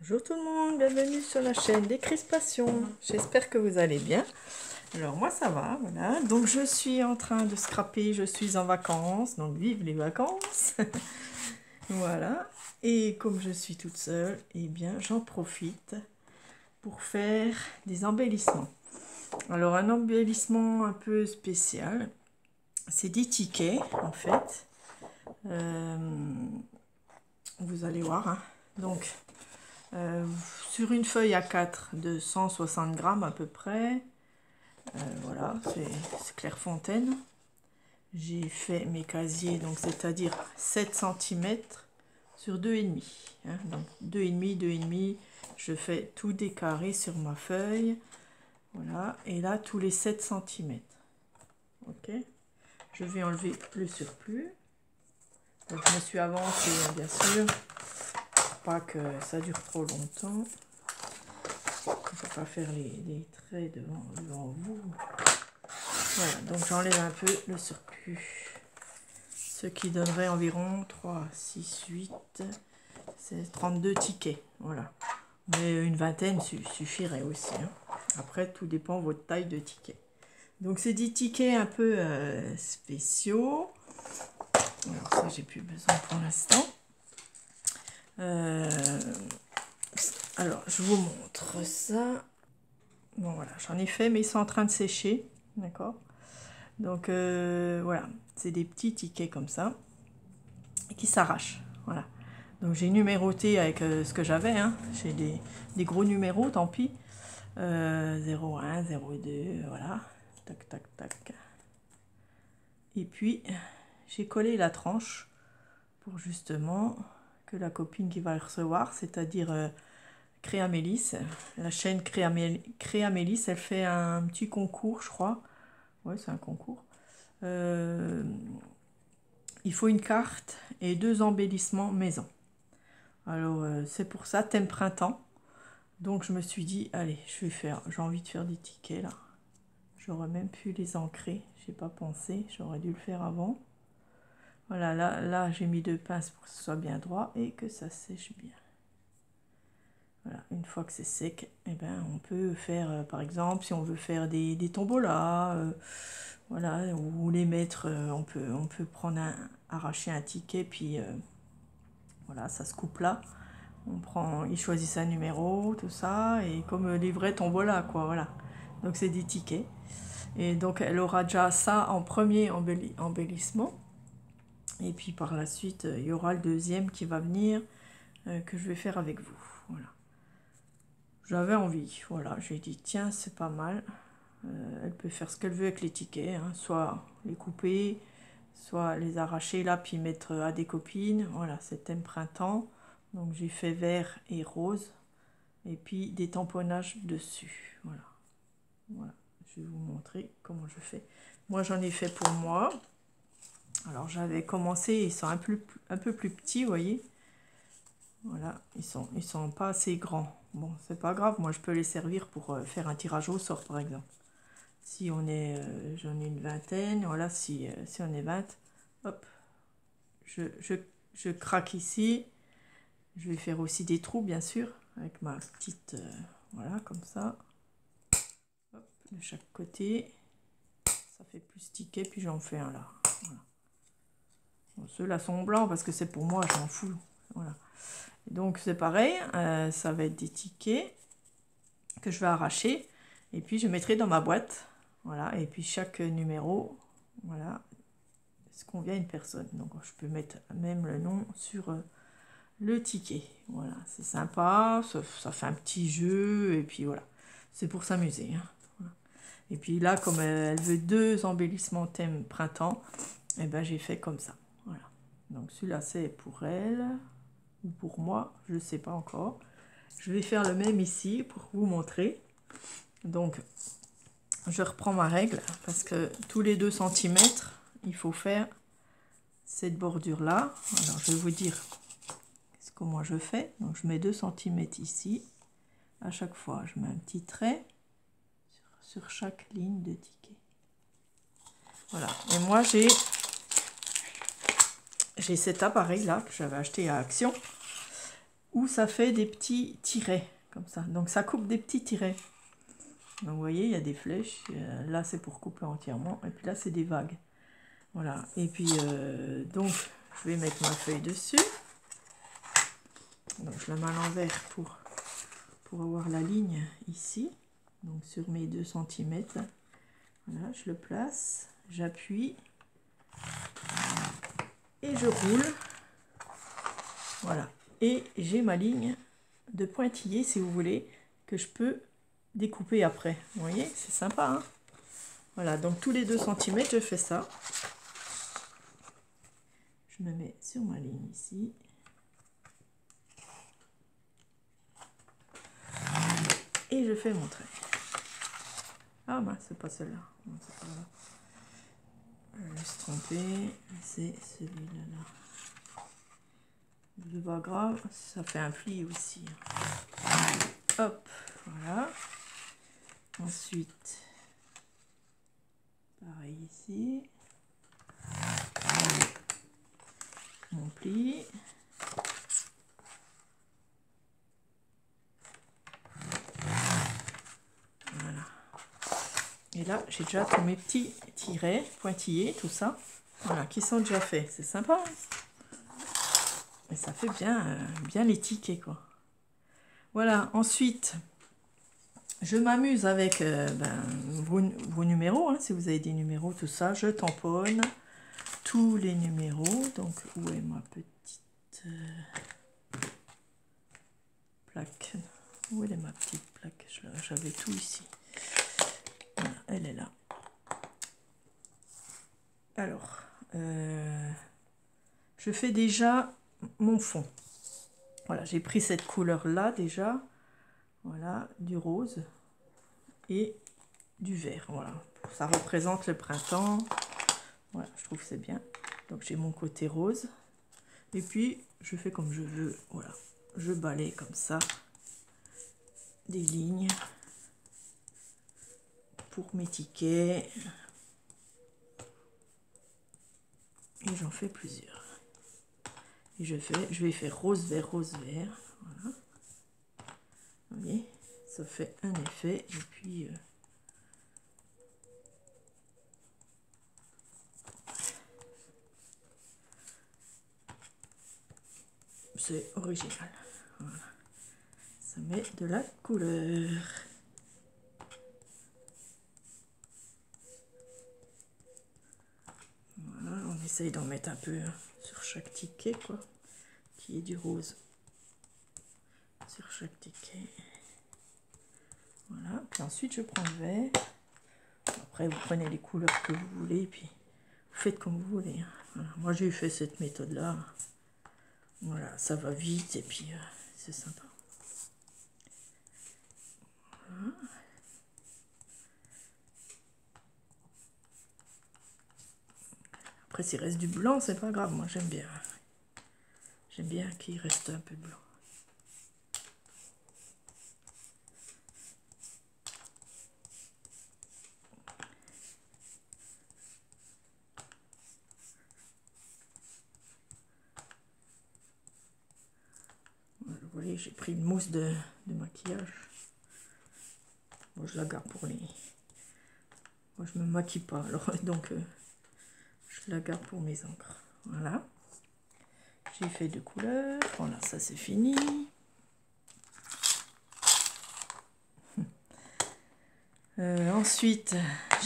Bonjour tout le monde, bienvenue sur la chaîne des Crispations. J'espère que vous allez bien. Alors moi ça va, voilà. Donc je suis en train de scraper, je suis en vacances, donc vive les vacances. Voilà. Et comme je suis toute seule, eh bien j'en profite pour faire des embellissements. Alors un embellissement un peu spécial, c'est des tickets en fait. Vous allez voir, hein. Donc sur une feuille A4 de 160 grammes à peu près, voilà, c'est Clairefontaine. J'ai fait mes casiers, donc c'est-à-dire 7 cm sur 2,5. Hein, donc 2,5, 2,5, je fais tout des carrés sur ma feuille. Voilà, et là tous les 7 cm. Ok, je vais enlever le surplus. Donc je me suis avancée, bien sûr, pour pas que ça dure trop longtemps. Je ne peux pas faire les traits devant vous. Voilà, donc j'enlève un peu le surplus. Ce qui donnerait environ 3, 6, 8, c'est 32 tickets. Voilà. Mais une vingtaine suffirait aussi. Hein. Après, tout dépend de votre taille de ticket. Donc c'est des tickets un peu spéciaux. Alors ça, j'ai plus besoin pour l'instant. Alors, je vous montre ça. Bon, voilà, j'en ai fait, mais ils sont en train de sécher. D'accord. Donc, voilà, c'est des petits tickets comme ça qui s'arrachent. Voilà. Donc, j'ai numéroté avec ce que j'avais. Hein. J'ai des gros numéros, tant pis. 01, 02, voilà. Tac, tac, tac. Et puis, j'ai collé la tranche pour justement que la copine qui va le recevoir, c'est-à-dire Créamélis, la chaîne Créamélis, elle fait un petit concours, je crois. Ouais, c'est un concours. Il faut une carte et 2 embellissements maison. Alors, c'est pour ça, thème printemps. Donc, je me suis dit, allez, j'ai envie de faire des tickets, là. J'aurais même pu les ancrer. J'ai pas pensé, j'aurais dû le faire avant. Voilà, là j'ai mis 2 pinces pour que ce soit bien droit et que ça sèche bien. Voilà, une fois que c'est sec, eh ben, on peut faire, par exemple, si on veut faire des tombolas, voilà, ou les mettre, on peut prendre arracher un ticket, puis voilà, ça se coupe là. Il choisit sa numéro, tout ça, et comme les vrais tombolas, quoi, voilà. Donc c'est des tickets. Et donc elle aura déjà ça en premier embellissement. Et puis par la suite, il y aura le deuxième qui va venir, que je vais faire avec vous. Voilà. J'avais envie, voilà, j'ai dit tiens c'est pas mal, elle peut faire ce qu'elle veut avec les tickets, hein, soit les couper, soit les arracher là puis mettre à des copines, voilà c'est thème printemps, donc j'ai fait vert et rose, et puis des tamponnages dessus, voilà, je vais vous montrer comment je fais. Moi j'en ai fait pour moi, alors j'avais commencé, ils sont un peu plus petits, vous voyez. Voilà, ils sont pas assez grands. Bon, c'est pas grave, moi je peux les servir pour faire un tirage au sort par exemple. Si on est, j'en ai une vingtaine, voilà, si on est 20, hop, je craque ici. Je vais faire aussi des trous bien sûr, avec ma petite, voilà, comme ça. Hop, de chaque côté. Ça fait plus ticket, puis j'en fais un là. Voilà. Bon, ceux-là sont blancs parce que c'est pour moi, je m'en fous. Voilà. Donc c'est pareil, ça va être des tickets que je vais arracher et puis je mettrai dans ma boîte, voilà, et puis chaque numéro, voilà, ce convient à une personne. Donc je peux mettre même le nom sur le ticket, voilà, c'est sympa, ça fait un petit jeu et puis voilà, c'est pour s'amuser, hein. Voilà. Et puis là, comme elle veut 2 embellissements thème printemps, et ben j'ai fait comme ça, voilà. Donc celui-là c'est pour elle ou pour moi, je ne sais pas encore. Je vais faire le même ici pour vous montrer. Donc, je reprends ma règle parce que tous les 2 cm, il faut faire cette bordure-là. Alors, je vais vous dire ce que moi je fais. Donc, je mets 2 cm ici. À chaque fois, je mets un petit trait sur chaque ligne de ticket. Voilà. Et moi, j'ai cet appareil-là que j'avais acheté à Action. ou ça fait des petits tirets, comme ça. Donc ça coupe des petits tirets. Donc vous voyez, il y a des flèches. Là, c'est pour couper entièrement. Et puis là, c'est des vagues. Voilà. Et puis, donc, je vais mettre ma feuille dessus. Donc, je la mets à l'envers pour avoir la ligne ici. Donc, sur mes 2 cm. Voilà, je le place. J'appuie. Et je roule. Voilà. Et j'ai ma ligne de pointillé, si vous voulez, que je peux découper après. Vous voyez, c'est sympa, hein? Voilà, donc tous les 2 cm, je fais ça. Je me mets sur ma ligne ici. Et je fais mon trait. Ah mince, c'est pas celle-là. Non, c'est pas là. Je vais se tromper. C'est celui-là. Le bas grave, ça fait un pli aussi. Hop, voilà. Ensuite, pareil ici. Mon pli. Voilà. Et là, j'ai déjà tous mes petits tirets pointillés, tout ça. Voilà, qui sont déjà faits. C'est sympa, hein? Et ça fait bien les tickets, quoi. Voilà, ensuite, je m'amuse avec vos numéros, hein, si vous avez des numéros, tout ça. Je tamponne tous les numéros. Donc, où est ma petite plaque? Où est ma petite plaque? J'avais tout ici. Voilà, elle est là. Alors, je fais déjà mon fond. Voilà, j'ai pris cette couleur-là déjà. Voilà, du rose et du vert. Voilà, ça représente le printemps. Voilà, je trouve que c'est bien. Donc j'ai mon côté rose. Et puis, je fais comme je veux. Voilà, je balaye comme ça des lignes pour mes tickets. Et j'en fais plusieurs. Et je vais faire rose, vert, rose, vert. Voilà. Vous voyez, ça fait un effet. Et puis... c'est original. Voilà. Ça met de la couleur. Voilà, on essaye d'en mettre un peu sur chaque ticket, quoi. Qui est du rose. Sur chaque ticket. Voilà. Puis ensuite, je prends le vert. Après, vous prenez les couleurs que vous voulez. Et puis, vous faites comme vous voulez. Hein. Voilà. Moi, j'ai fait cette méthode-là. Voilà, ça va vite. Et puis, c'est sympa. Voilà. Après, s'il reste du blanc, c'est pas grave. Moi, j'aime bien. J'aime bien qu'il reste un peu de blanc. Voilà, vous voyez, j'ai pris une mousse de maquillage. Moi, je la garde pour les... Moi, je me maquille pas. Alors, donc, je la garde pour mes encres. Voilà. J'ai fait 2 couleurs. Voilà, ça, c'est fini. Ensuite,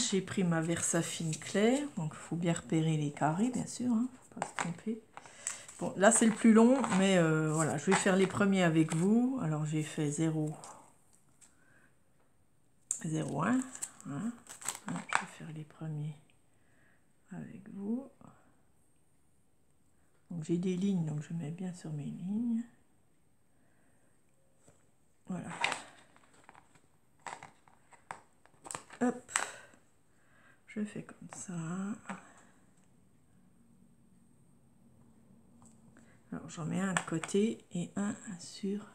j'ai pris ma Versafine claire. Donc, il faut bien repérer les carrés, bien sûr. Hein, faut pas se tromper. Bon, là, c'est le plus long, mais voilà, je vais faire les premiers avec vous. Alors, j'ai fait 0, 0, 1. Hein. Hein, je vais faire les premiers avec vous. Donc, j'ai des lignes, donc je mets bien sur mes lignes. Voilà. Hop. Je fais comme ça. Alors, j'en mets un de côté et un sur...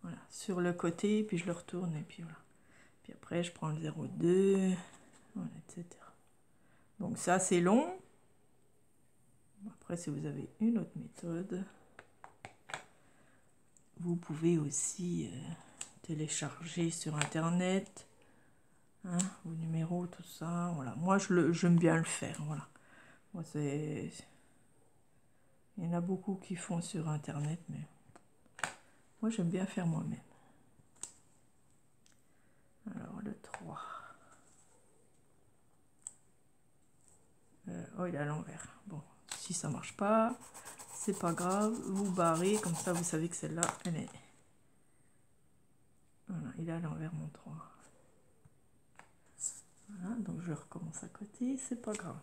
Voilà, sur le côté, puis je le retourne, et puis voilà. Puis après, je prends le 0,2, voilà, etc. Donc ça, c'est long. Après, si vous avez une autre méthode, vous pouvez aussi télécharger sur internet, hein, vos numéros, tout ça. Voilà. Moi, j'aime bien le faire. Voilà. Moi, il y en a beaucoup qui font sur internet, mais moi, j'aime bien faire moi-même. Alors, le 3. Oh, il est à l'envers. Bon, si ça marche pas, c'est pas grave. Vous barrez, comme ça, vous savez que celle-là, elle est... Voilà, il est à l'envers, mon 3. Voilà, donc je recommence à côté, c'est pas grave.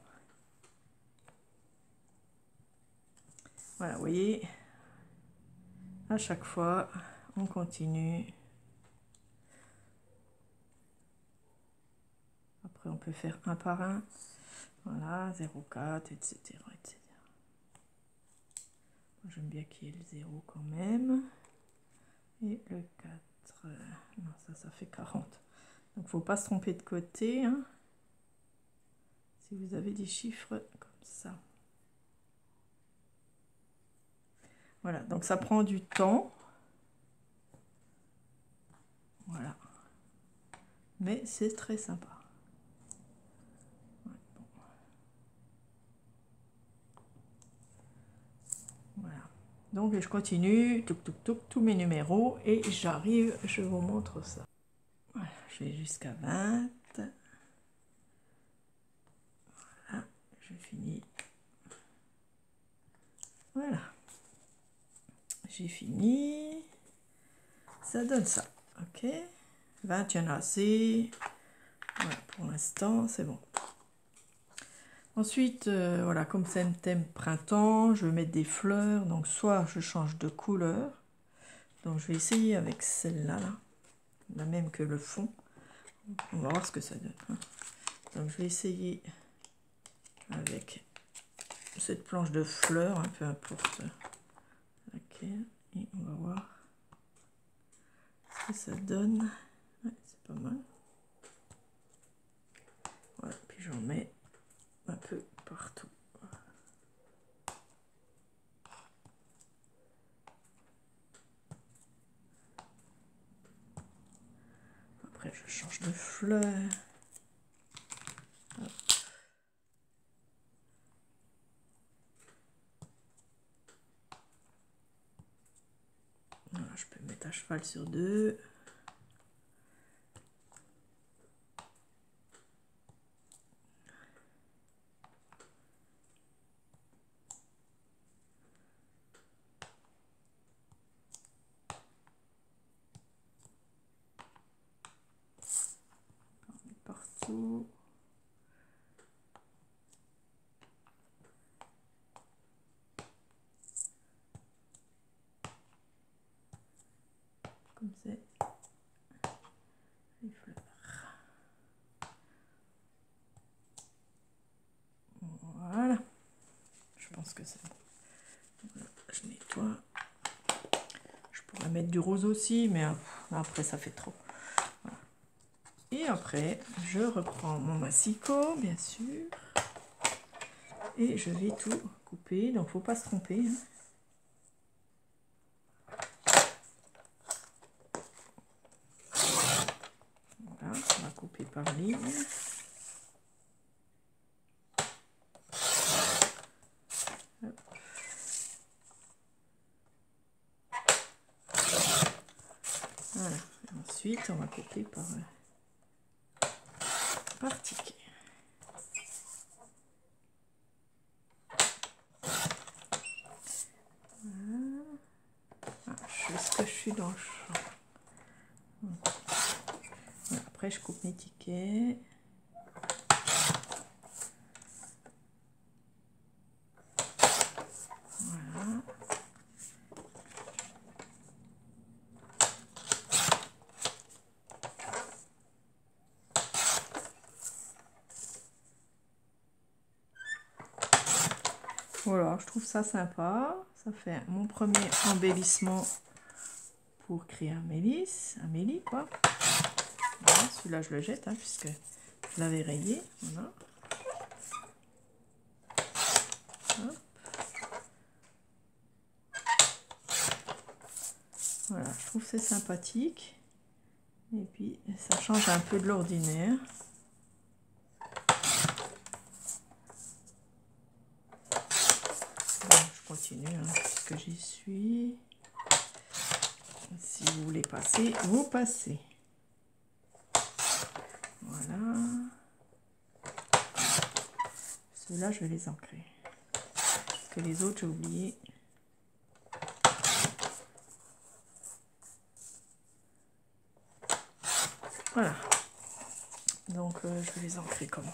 Voilà, vous voyez, à chaque fois, on continue. Après, on peut faire un par un. Voilà, 0,4, etc. etc. J'aime bien qu'il y ait le 0 quand même. Et le 4, non, ça fait 40. Donc, il ne faut pas se tromper de côté, hein, si vous avez des chiffres comme ça. Voilà, donc ça prend du temps. Voilà. Mais c'est très sympa. Ouais, bon. Voilà. Donc je continue, tous mes numéros et j'arrive, je vous montre ça. Voilà, je vais jusqu'à 20. Voilà, je finis. Voilà. J'ai fini. Ça donne ça. Ok. 20, il y en a assez. Voilà, pour l'instant, c'est bon. Ensuite, voilà, comme c'est un thème printemps, je vais mettre des fleurs. Donc, soit je change de couleur. Donc, je vais essayer avec celle-là, là, la même que le fond. On va voir ce que ça donne. Hein. Donc, je vais essayer avec cette planche de fleurs, un peu importe laquelle. Et on va voir ce que ça donne. Ouais, c'est pas mal. Voilà, puis j'en mets un peu partout. Après, je change de fleur. Hop. Voilà, je peux mettre à cheval sur 2. Partout. Comme c'est les fleurs. Voilà. Je pense que c'est bon. Voilà, je nettoie. Je pourrais mettre du rose aussi, mais après ça fait trop. Voilà. Et après, je reprends mon massicot, bien sûr. Et je vais tout couper, donc faut pas se tromper. Hein. Voilà, on va couper par ligne. Hop. Voilà, et ensuite on va couper par ticket. Voilà. Ah, je fais ce que je suis dans le champ. Voilà, après je coupe mes tickets. Voilà. Voilà, je trouve ça sympa. Ça fait mon premier embellissement pour créer Amélie, quoi. Voilà, celui-là, je le jette, hein, puisque je l'avais rayé. Voilà. Hop. Voilà, je trouve que c'est sympathique. Et puis, ça change un peu de l'ordinaire. Bon, je continue, hein, puisque j'y suis. Si vous voulez passer, vous passez. Voilà. Ceux-là, je vais les ancrer. Parce que les autres, j'ai oublié. Voilà. Donc, je vais les ancrer comment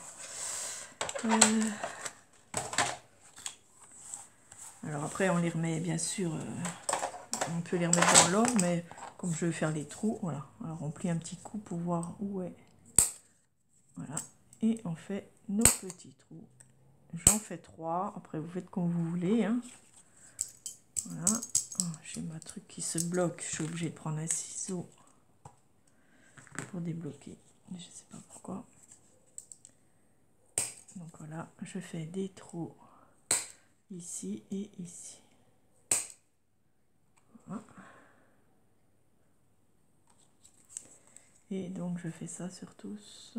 Alors après, on les remet, bien sûr, on peut les remettre dans l'ordre, mais comme je vais faire les trous, voilà. Alors, on plie un petit coup pour voir où est. Voilà. Et on fait nos petits trous. J'en fais 3. Après, vous faites comme vous voulez. Hein. Voilà. Oh, j'ai ma truc qui se bloque. Je suis obligée de prendre un ciseau pour débloquer. Je ne sais pas pourquoi. Donc voilà, je fais des trous ici et ici. Voilà. Et donc je fais ça sur tous.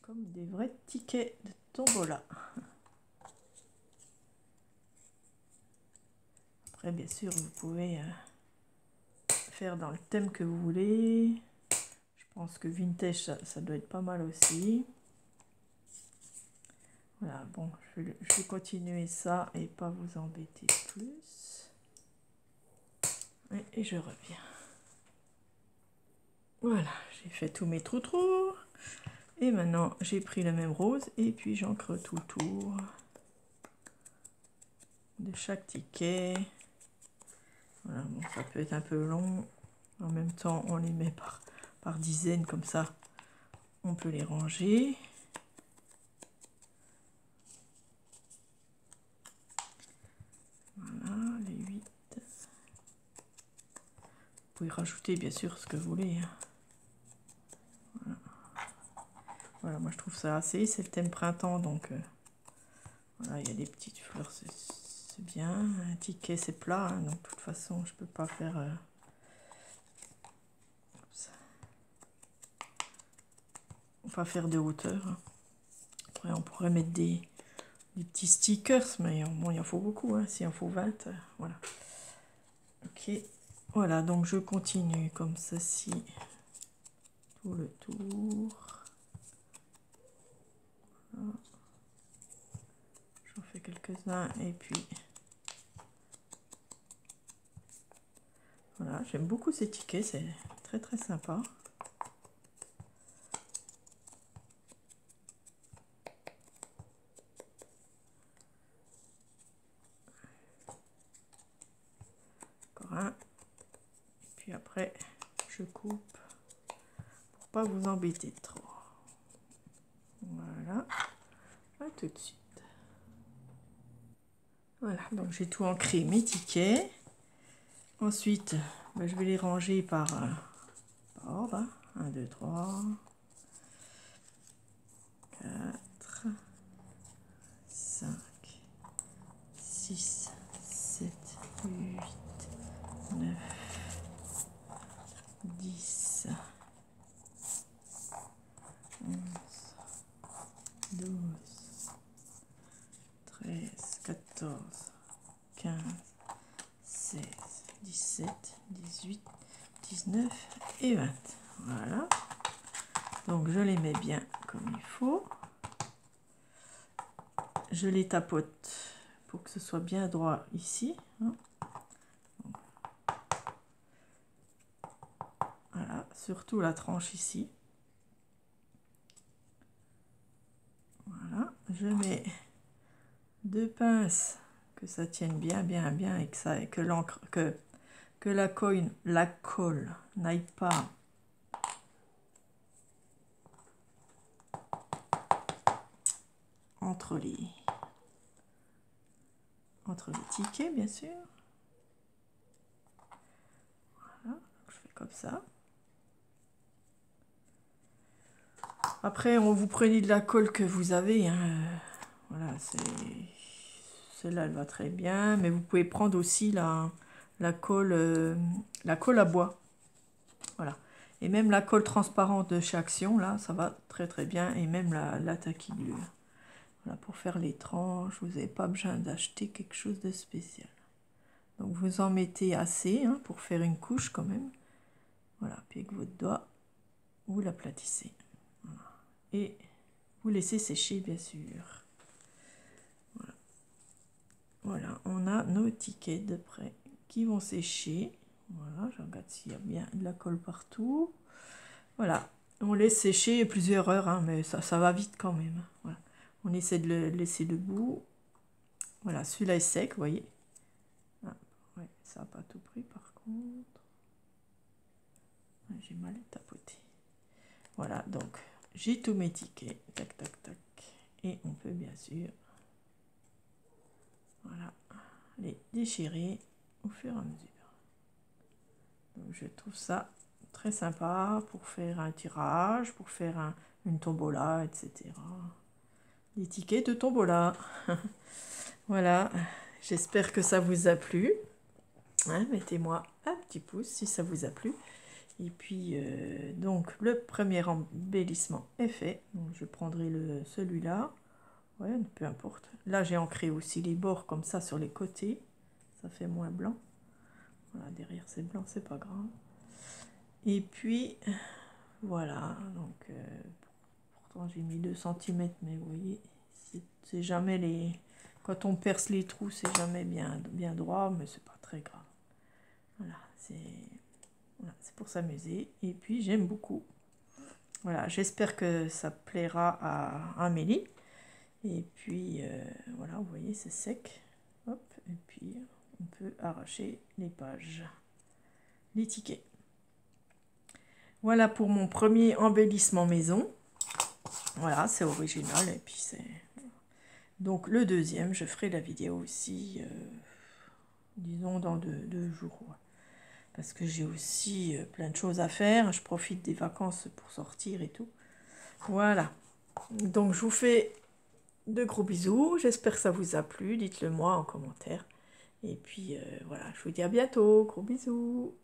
Comme des vrais tickets de tombola. Après, bien sûr, vous pouvez faire dans le thème que vous voulez. Je pense que vintage, ça doit être pas mal aussi. Voilà, bon, je vais continuer ça et pas vous embêter plus. Et je reviens. Voilà, j'ai fait tous mes trous. Et maintenant, j'ai pris le même rose et puis j'encre tout le tour de chaque ticket. Voilà, bon, ça peut être un peu long. En même temps, on les met par dizaines, comme ça, on peut les ranger. Voilà, les 8. Vous pouvez rajouter, bien sûr, ce que vous voulez. Voilà, voilà, moi je trouve ça assez. C'est le thème printemps, donc voilà, il y a des petites fleurs, c'est bien. Un ticket, c'est plat, hein, donc de toute façon, je peux pas faire... pas faire de hauteur. Après, on pourrait mettre des petits stickers, mais bon, il en faut beaucoup. Hein. S'il en faut 20, voilà. Ok. Voilà, donc je continue comme ceci. Tout le tour. Voilà. J'en fais quelques-uns et puis... Voilà, j'aime beaucoup ces tickets, c'est très très sympa. Encore un. Et puis après, je coupe pour pas vous embêter trop. Voilà. À tout de suite. Voilà, donc j'ai tout ancré mes tickets. Ensuite, ben, je vais les ranger par ordre. 1, 2, 3, 4, 5, 6, 7, 8, 9, 10, 11, 12, 13, 14, 15, 16, 17, 18, 19 et 20. Voilà. Donc je les mets bien comme il faut. Je les tapote pour que ce soit bien droit ici. Hein. Voilà, surtout la tranche ici. Voilà, je mets 2 pinces que ça tienne bien et que ça, que l'encre, que la colle n'aille pas entre les tickets, bien sûr. Voilà, je fais comme ça. Après, vous prenez de la colle que vous avez. Hein. Voilà, celle-là, elle va très bien. Mais vous pouvez prendre aussi la la colle à bois. Voilà. Et même la colle transparente de chez Action, là, ça va très très bien. Et même la Tacky Glue. Voilà, pour faire les tranches, vous n'avez pas besoin d'acheter quelque chose de spécial. Donc vous en mettez assez hein, pour faire une couche quand même. Voilà, puis avec votre doigt, vous l'aplatissez. Voilà. Et vous laissez sécher bien sûr. Voilà. Voilà, on a nos tickets de près qui vont sécher. Voilà, je regarde s'il y a bien de la colle partout. Voilà, on laisse sécher plusieurs heures, hein, mais ça va vite quand même. Voilà. On essaie de le laisser debout. Voilà, celui-là est sec, vous voyez. Ah, ouais, ça n'a pas tout pris par contre. Ouais, j'ai mal tapoté. Voilà, donc j'ai tous mes tickets. Tac, tac, tac. Et on peut bien sûr, voilà, les déchirer au fur et à mesure. Donc, je trouve ça très sympa pour faire un tirage, pour faire une tombola, etc. Les tickets de tombola. Voilà, j'espère que ça vous a plu. Hein, mettez-moi un petit pouce si ça vous a plu. Et puis, donc, le premier embellissement est fait. Donc, je prendrai celui-là. Ouais, peu importe. Là, j'ai ancré aussi les bords comme ça sur les côtés. Ça fait moins blanc. Voilà, derrière c'est blanc, c'est pas grave. Et puis, voilà. Donc, pourtant, j'ai mis 2 cm, mais vous voyez, c'est jamais les... Quand on perce les trous, c'est jamais bien droit, mais c'est pas très grave. Voilà, c'est pour s'amuser. Et puis, j'aime beaucoup. Voilà, j'espère que ça plaira à Amélie. Et puis, voilà, vous voyez, c'est sec. Hop, et puis, on peut arracher les pages, les tickets. Voilà pour mon premier embellissement maison. Voilà, c'est original. Et puis, c'est... Donc, le deuxième, je ferai la vidéo aussi, disons, dans deux jours. Ouais. Parce que j'ai aussi plein de choses à faire. Je profite des vacances pour sortir et tout. Voilà. Donc, je vous fais de gros bisous. J'espère que ça vous a plu. Dites-le moi en commentaire. Et puis, voilà, je vous dis à bientôt. Gros bisous.